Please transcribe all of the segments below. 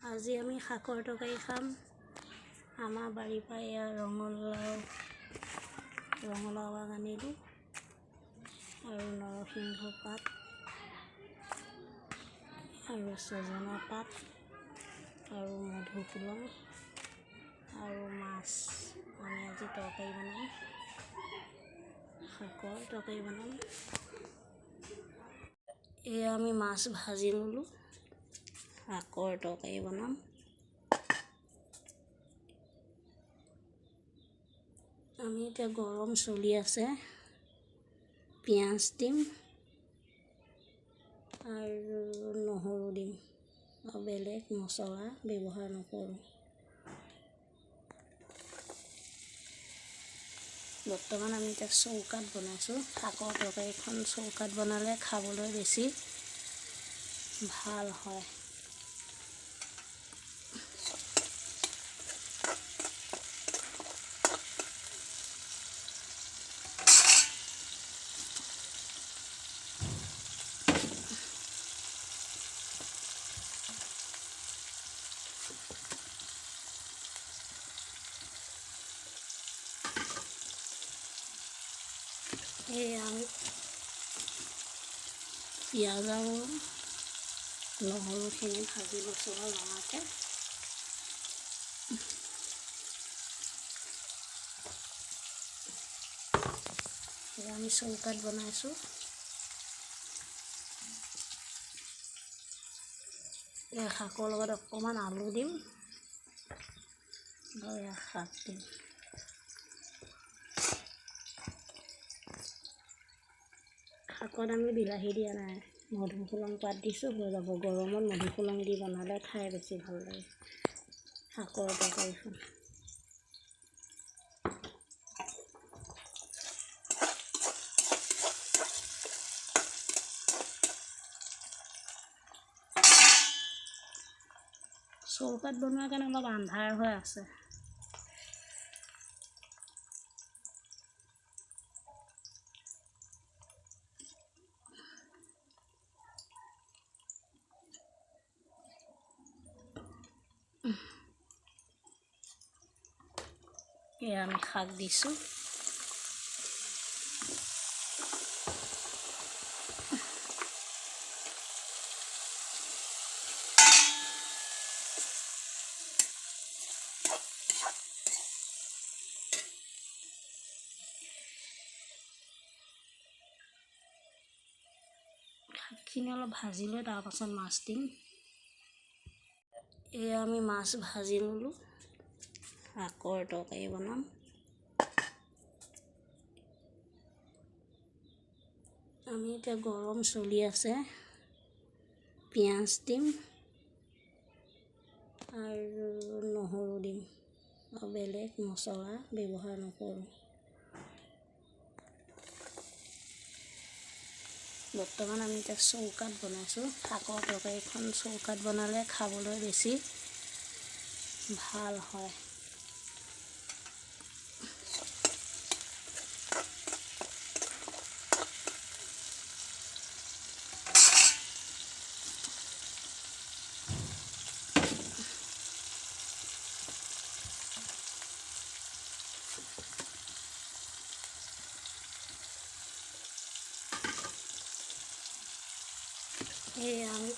আজি আমি শাকৰ তৰকাৰী খাম। আমাৰ বাৰীৰ পৰা এয়া ৰঙালাও আগ আনিলোঁ আৰু নৰসিংহ পাত আৰু ছজনা পাত আৰু মধুসোলং আৰু মাছ। আমি আজি তৰকাৰী বনাম, শাকৰ তৰকাৰী বনাম। এয়া আমি মাছ ভাজি ল'লোঁ, শাকৰ তৰকাৰী বনাম। আমি এতিয়া গৰম চলি আছে, পিঁয়াজ দিম আৰু নহৰু দিম আৰু বেলেগ মছলা ব্যৱহাৰ নকৰোঁ। বৰ্তমান আমি এতিয়া চৌকাত বনাইছোঁ। শাকৰ তৰকাৰীখন চৌকাত বনালে খাবলৈ বেছি ভাল হয়। এই আমি পিঁয়াজ আৰু নহৰুখিনি ভাজি লৈছোঁ ৰঙাকৈ। আমি চৌকাত বনাইছোঁ। এই শাকৰ লগত অকণমান আলু দিম আৰু শাক দিম। শাকত আমি বিলাহী দিয়া নাই, মধুসোলং পাত দিছোঁ, হৈ যাব। গৰমত মধুসোলং দি বনালে খাই বেছি ভাল লাগে শাকৰ তৰকাৰীখন। চৌকাত বনোৱাৰ কাৰণে অলপ আন্ধাৰ হৈ আছে। এয়া আমি শাক দিছোঁ। শাকখিনি অলপ ভাজি লৈ তাৰপাছত মাছ দিম। এয়া আমি মাছ ভাজি ল'লোঁ, শাকৰ তৰকাৰী বনাম। আমি এতিয়া গৰম চলি আছে, পিঁয়াজ দিম আৰু নহৰু দিম আৰু বেলেগ মছলা ব্যৱহাৰ নকৰোঁ। বৰ্তমান আমি এতিয়া চৌকাত বনাইছোঁ। শাকৰ তৰকাৰীখন চৌকাত বনালে খাবলৈ বেছি ভাল হয়। এই আমি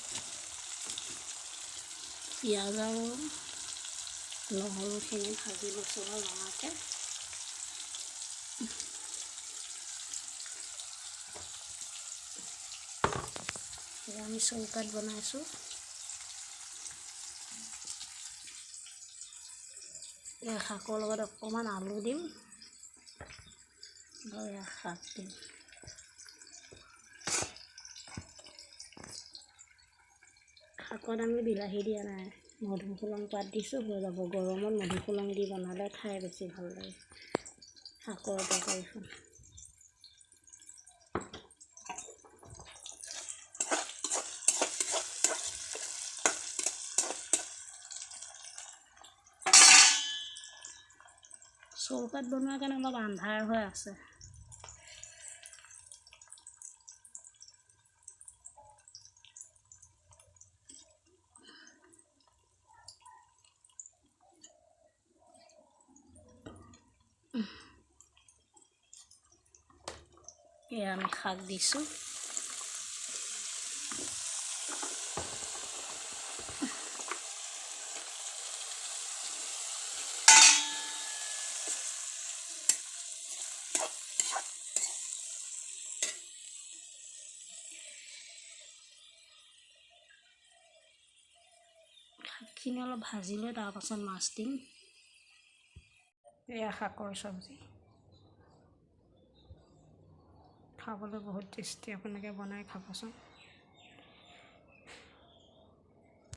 পিঁয়াজ আৰু নহৰুখিনি ভাজি লৈছোঁ ৰঙাকৈ। আমি চৌকাত বনাইছোঁ। এই শাকৰ লগত অকণমান আলু দিম আৰু শাক দিম। শাকত আমি বিলাহী দিয়া নাই, মধুসোলং পাত দিছোঁ, হৈ যাব। গৰমত মধুসোলং দি বনালে খাই বেছি ভাল লাগে শাকৰ তৰকাৰীখন। চৌকাত বনোৱাৰ কাৰণে অলপ আন্ধাৰ হৈ আছে। এয়া আমি শাক দিছোঁ। শাকখিনি অলপ ভাজি লৈ তাৰপাছত মাছ দিম। এয়া শাকৰ চব্জি, খাবলৈ বহুত টেষ্টি, আপোনালোকে বনাই খাবচোন।